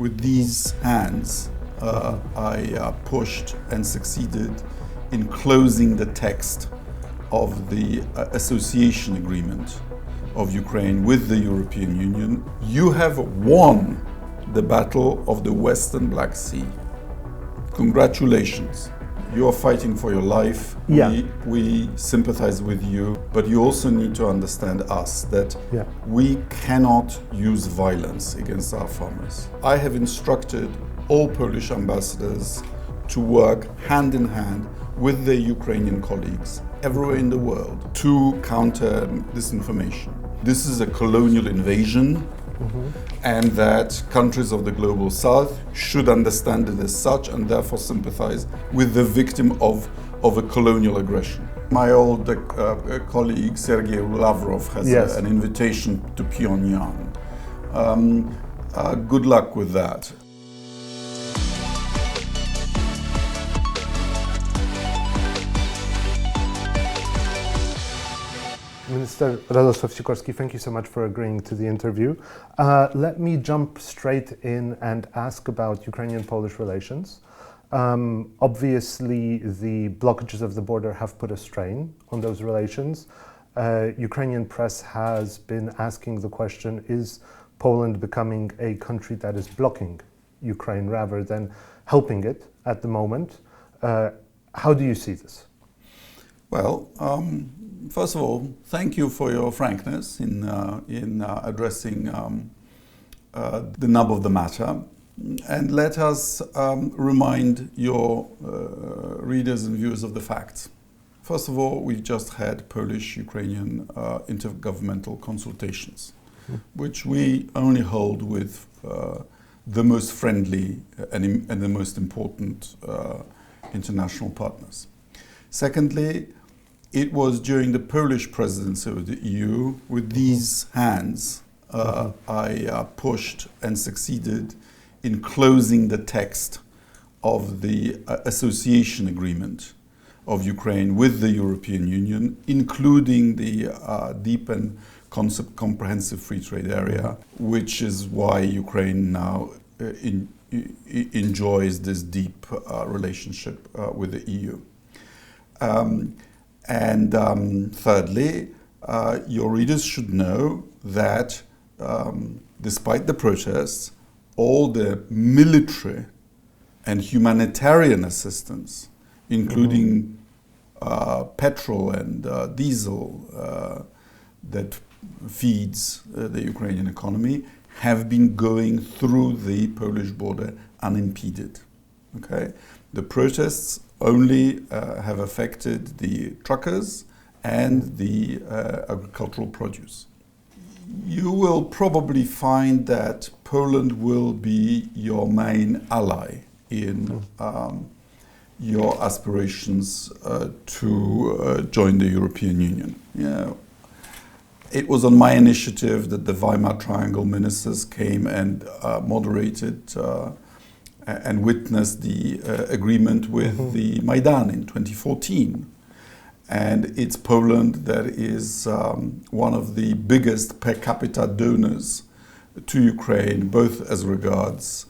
With these hands, I pushed and succeeded in closing the text of the association agreement of Ukraine with the European Union. You have won the battle of the Western Black Sea. Congratulations. You are fighting for your life. Yeah. We sympathize with you, but you also need to understand us, that we cannot use violence against our farmers. I have instructed all Polish ambassadors to work hand in hand with their Ukrainian colleagues everywhere in the world to counter disinformation. This is a colonial invasion. And that countries of the global south should understand it as such and therefore sympathize with the victim of a colonial aggression. My old colleague Sergei Lavrov has an invitation to Pyongyang. Good luck with that. Minister Radosław Sikorski, thank you so much for agreeing to the interview. Let me jump straight in and ask about Ukrainian-Polish relations. Obviously, the blockages of the border have put a strain on those relations. Ukrainian press has been asking the question, is Poland becoming a country that is blocking Ukraine rather than helping it at the moment? How do you see this? Well, first of all, thank you for your frankness in addressing the nub of the matter. And let us remind your readers and viewers of the facts. First of all, we've just had Polish-Ukrainian intergovernmental consultations, which we only hold with the most friendly and the most important international partners. Secondly, it was during the Polish presidency of the EU, with these hands, I pushed and succeeded in closing the text of the association agreement of Ukraine with the European Union, including the deep and comprehensive free trade area, which is why Ukraine now enjoys this deep relationship with the EU. Thirdly, your readers should know that despite the protests, all the military and humanitarian assistance, including petrol and diesel that feeds the Ukrainian economy, have been going through the Polish border unimpeded. Okay? The protests only have affected the truckers and the agricultural produce. You will probably find that Poland will be your main ally in your aspirations to join the European Union. It was on my initiative that the Weimar Triangle ministers came and moderated and witnessed the agreement with the Maidan in 2014. And it's Poland that is one of the biggest per capita donors to Ukraine, both as regards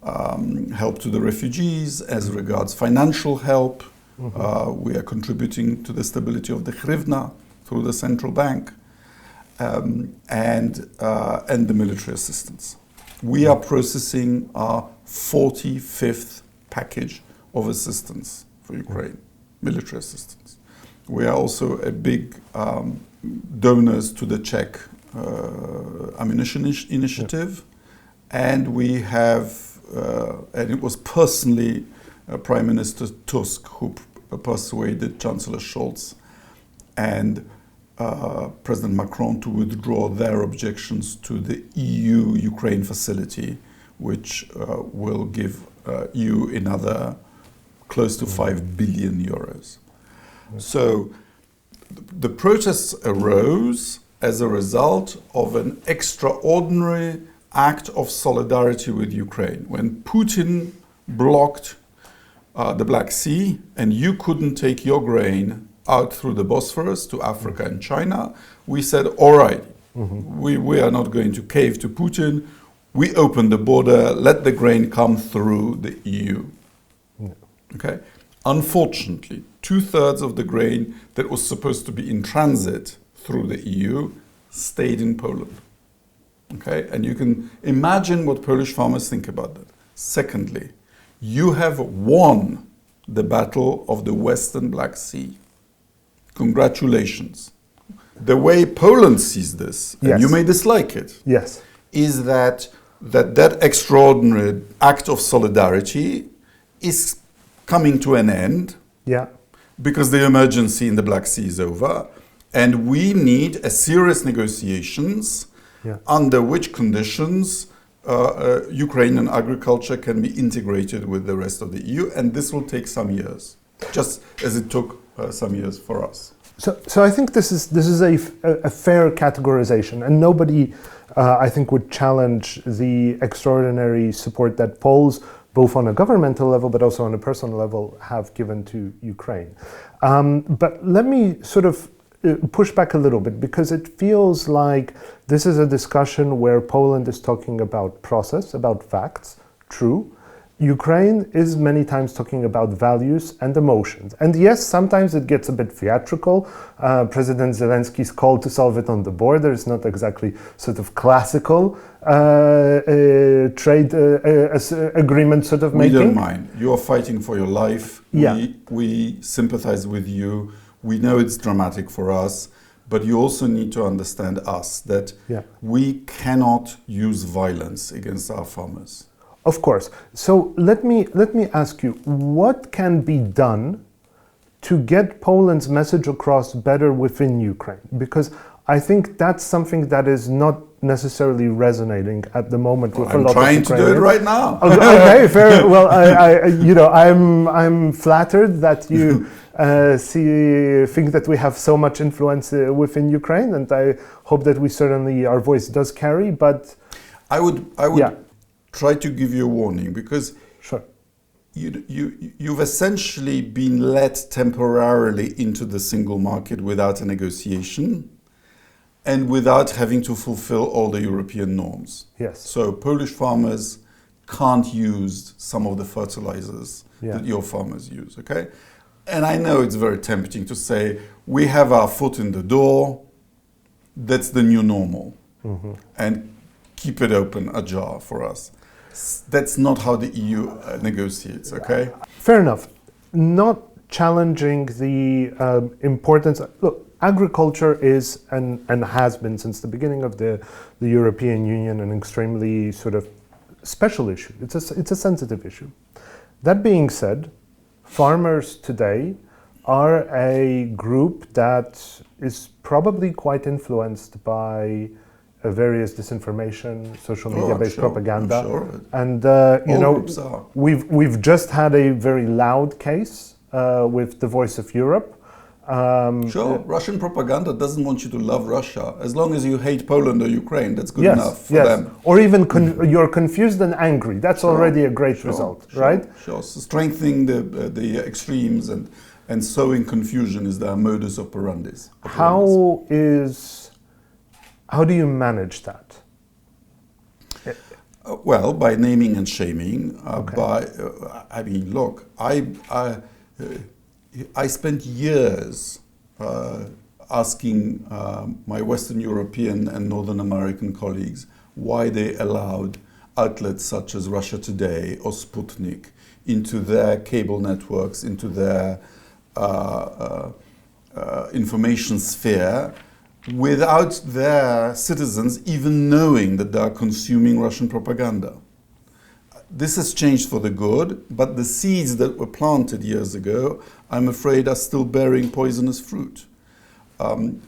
help to the refugees, as regards financial help. We are contributing to the stability of the hryvnia through the central bank, and the military assistance. We are processing our 45th package of assistance for Ukraine, military assistance. We are also a big donors to the Czech ammunition initiative, and we have, and it was personally Prime Minister Tusk who persuaded Chancellor Scholz and President Macron to withdraw their objections to the EU-Ukraine facility, which will give you another close to 5 billion euros. So the protests arose as a result of an extraordinary act of solidarity with Ukraine. When Putin blocked the Black Sea and you couldn't take your grain out through the Bosphorus to Africa and China, we said, all right, we are not going to cave to Putin. we open the border, let the grain come through the EU. No. Okay? Unfortunately, 2/3 of the grain that was supposed to be in transit through the EU stayed in Poland. Okay? And you can imagine what Polish farmers think about that. Secondly, you have won the battle of the Western Black Sea. Congratulations. The way Poland sees this, and Yes. you may dislike it, Yes. is that extraordinary act of solidarity is coming to an end Yeah. because the emergency in the Black Sea is over, and we need a serious negotiations Yeah. under which conditions Ukrainian agriculture can be integrated with the rest of the EU, and this will take some years, just as it took some years for us. So I think this is a fair categorization, and nobody, I think, would challenge the extraordinary support that Poles, both on a governmental level but also on a personal level, have given to Ukraine. But let me sort of push back a little bit, because it feels like this is a discussion where Poland is talking about process, about facts, true. Ukraine is many times talking about values and emotions. And yes, sometimes it gets a bit theatrical. President Zelensky's call to solve it on the border is not exactly sort of classical trade agreement sort of We making. don't mind. You are fighting for your life. Yeah. We sympathize with you. We know it's dramatic for us, but you also need to understand us, that Yeah. we cannot use violence against our farmers. Of course. So let me ask you, what can be done to get Poland's message across better within Ukraine? Because I think that's something that is not necessarily resonating at the moment with a I'm lot trying of to do it Ukrainians. right now. Okay, fair. Well, I'm flattered that you think that we have so much influence within Ukraine, and I hope that our voice does carry. But I would Yeah. try to give you a warning, because sure, you've essentially been led temporarily into the single market without a negotiation and without having to fulfill all the European norms. yes, So Polish farmers can't use some of the fertilizers Yeah. that your farmers use, okay? And I know it's very tempting to say, we have our foot in the door, that's the new normal, and keep it open, ajar for us. That's not how the EU negotiates, okay? fair enough. Not challenging the importance. Look, agriculture is and has been since the beginning of the European Union an extremely sort of special issue. It's a sensitive issue. That being said, farmers today are a group that is probably quite influenced by various disinformation, social media-based propaganda, I'm sure of it. and All groups are. we've just had a very loud case with the Voice of Europe. Sure, Russian propaganda doesn't want you to love Russia. As long as you hate Poland or Ukraine, that's good enough for them. Or even you're confused and angry. That's already a great result, right? Sure. So strengthening the extremes and sowing confusion is their modus operandi. How do you manage that? Well, by naming and shaming. Okay. Look, I spent years asking my Western European and Northern American colleagues why they allowed outlets such as Russia Today or Sputnik into their cable networks, into their information sphere, without their citizens even knowing that they are consuming Russian propaganda. This has changed for the good, but the seeds that were planted years ago, I'm afraid, are still bearing poisonous fruit.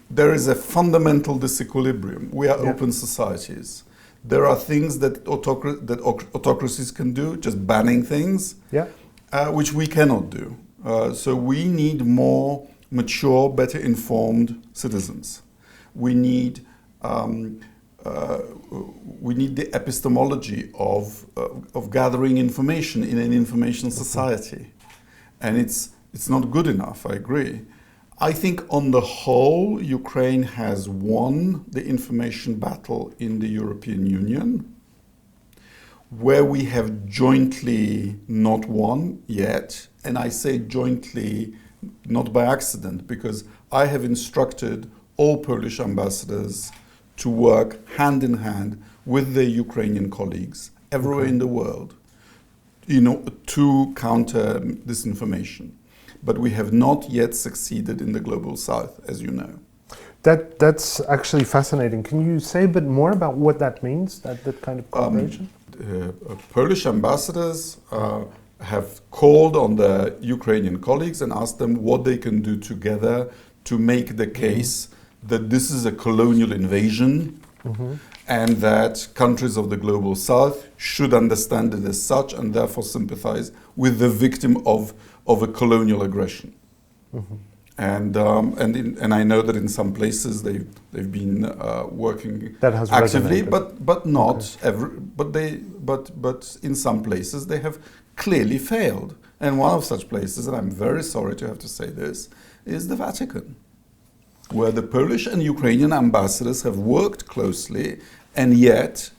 There is a fundamental disequilibrium. We are open societies. There are things that autocracies can do, just banning things, which we cannot do. So we need more mature, better informed citizens. We need the epistemology of gathering information in an information society, and it's not good enough. I agree. I think on the whole, Ukraine has won the information battle in the European Union. where we have jointly not won yet, and I say jointly not by accident, because I have instructed all Polish ambassadors to work hand in hand with their Ukrainian colleagues everywhere in the world, to counter disinformation. But we have not yet succeeded in the global south, as you know. That's actually fascinating. Can you say a bit more about what that means, that kind of cooperation? Polish ambassadors have called on their Ukrainian colleagues and asked them what they can do together to make the case that this is a colonial invasion and that countries of the global south should understand it as such and therefore sympathize with the victim of a colonial aggression. And I know that in some places they've been working actively, but not but in some places they have clearly failed. And one of such places, and I'm very sorry to have to say this, is the Vatican, where the Polish and Ukrainian ambassadors have worked closely, and yet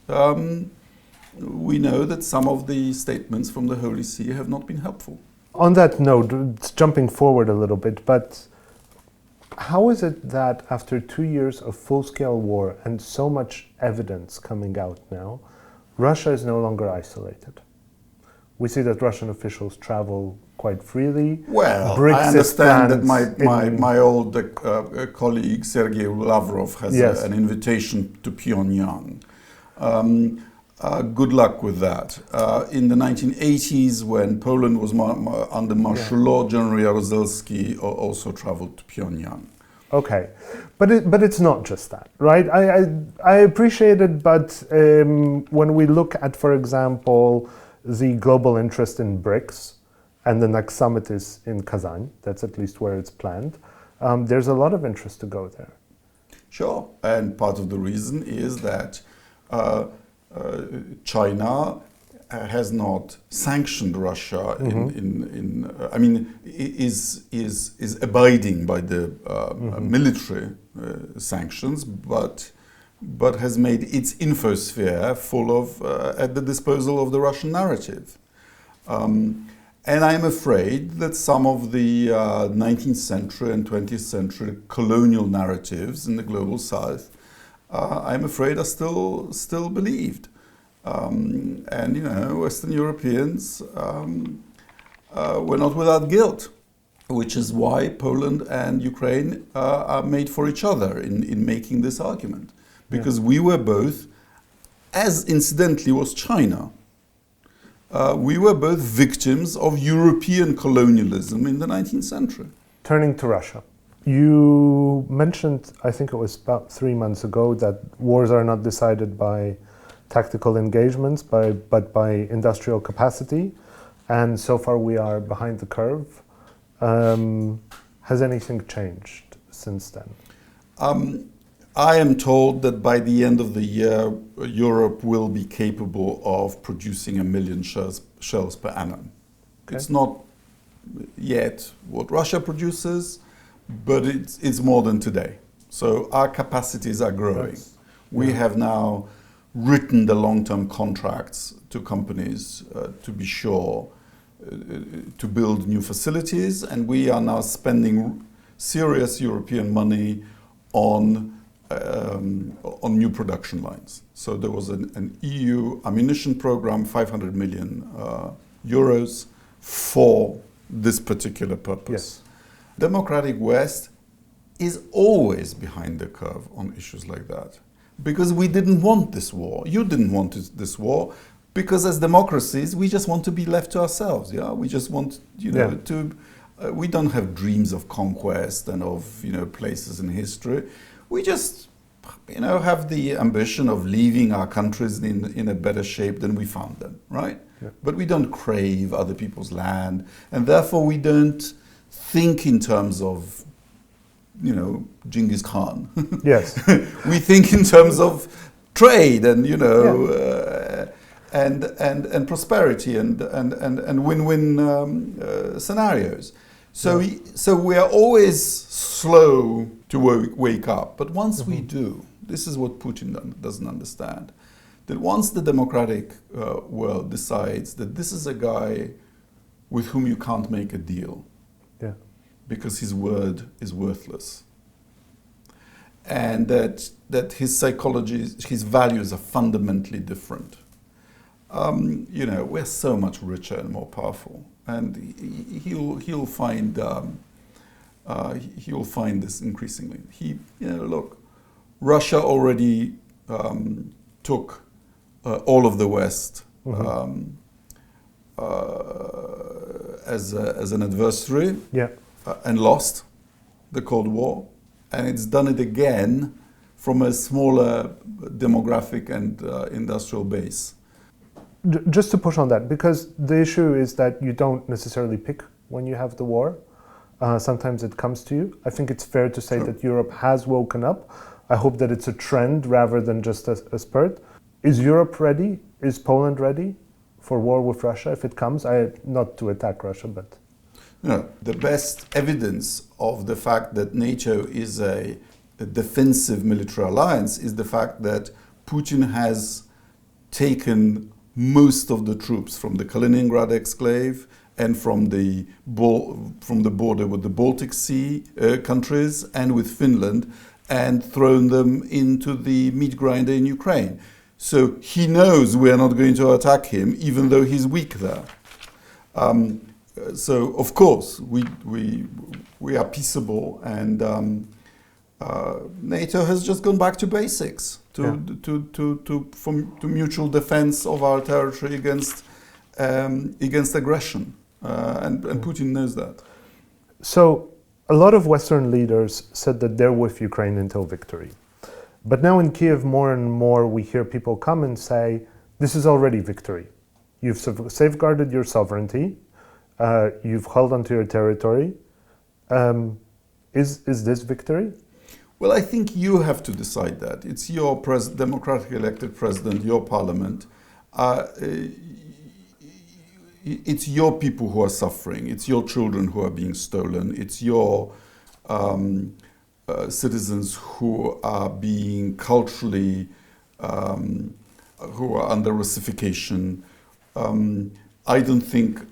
we know that some of the statements from the Holy See have not been helpful. On that note, it's jumping forward a little bit, but how is it that after 2 years of full-scale war and so much evidence coming out now, Russia is no longer isolated? We see that Russian officials travel quite freely. Well, I understand that my old colleague Sergei Lavrov has an invitation to Pyongyang. Good luck with that. In the 1980s, when Poland was under martial law, General Jaruzelski also traveled to Pyongyang. Okay, but it's not just that, right? I appreciate it, but when we look at, for example, the global interest in BRICS, and the next summit is in Kazan, that's at least where it's planned, there's a lot of interest to go there. Sure, and part of the reason is that China has not sanctioned Russia is abiding by the military sanctions, but has made its infosphere full of at the disposal of the Russian narrative. And I'm afraid that some of the 19th century and 20th century colonial narratives in the global south, I'm afraid, are still believed. And Western Europeans were not without guilt, which is why Poland and Ukraine are made for each other in making this argument. Because we were both, as incidentally was China, we were both victims of European colonialism in the 19th century. Turning to Russia, you mentioned, I think it was about 3 months ago, that wars are not decided by tactical engagements, but by industrial capacity, and so far we are behind the curve. Has anything changed since then? I am told that by the end of the year, Europe will be capable of producing 1 million shells per annum. Okay. It's not yet what Russia produces, but it's more than today. So our capacities are growing. We have now written the long-term contracts to companies to be sure to build new facilities, and we are now spending serious European money on new production lines. So there was an EU ammunition program, 500 million euros for this particular purpose. Yes. Democratic West is always behind the curve on issues like that, because we didn't want this war. You didn't want this war, because as democracies, we just want to be left to ourselves. Yeah, we just want to. We don't have dreams of conquest and of places in history. We just have the ambition of leaving our countries in a better shape than we found them, right? Yeah. But we don't crave other people's land, and therefore we don't think in terms of Genghis Khan. Yes. We think in terms of trade and and prosperity and win-win scenarios. So we are always slow to wake up. But once we do, this is what Putin doesn't understand. that once the democratic world decides that this is a guy with whom you can't make a deal, Yeah. because his word is worthless, and that his psychology, his values are fundamentally different. We're so much richer and more powerful, and he'll find this increasingly. Look, Russia already took all of the West as an adversary, Yeah. And lost the Cold War, and it's done it again from a smaller demographic and industrial base. Just to push on that, because the issue is that you don't necessarily pick when you have the war. Sometimes it comes to you. I think it's fair to say Sure. that Europe has woken up. I hope that it's a trend rather than just a spurt. Is Europe ready? Is Poland ready for war with Russia if it comes? Not to attack Russia, but... The best evidence of the fact that NATO is a defensive military alliance is the fact that Putin has taken most of the troops from the Kaliningrad exclave and from the border with the Baltic Sea countries and with Finland, and thrown them into the meat grinder in Ukraine. So he knows we are not going to attack him, even though he's weak there. So of course we are peaceable, and NATO has just gone back to basics, to mutual defense of our territory against aggression, and Putin knows that. So a lot of Western leaders said that they're with Ukraine until victory. But now in Kyiv, more and more we hear people come and say, this is already victory. You've safeguarded your sovereignty. You've held onto your territory. Is this victory? Well, I think you have to decide that. It's your democratically elected president, your parliament. It's your people who are suffering. It's your children who are being stolen. It's your citizens who are being culturally, who are under Russification. I don't think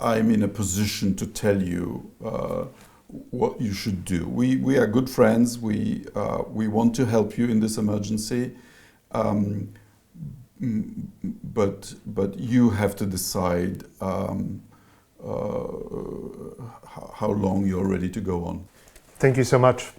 I'm in a position to tell you what you should do. We are good friends. We want to help you in this emergency, but you have to decide how long you're ready to go on. Thank you so much.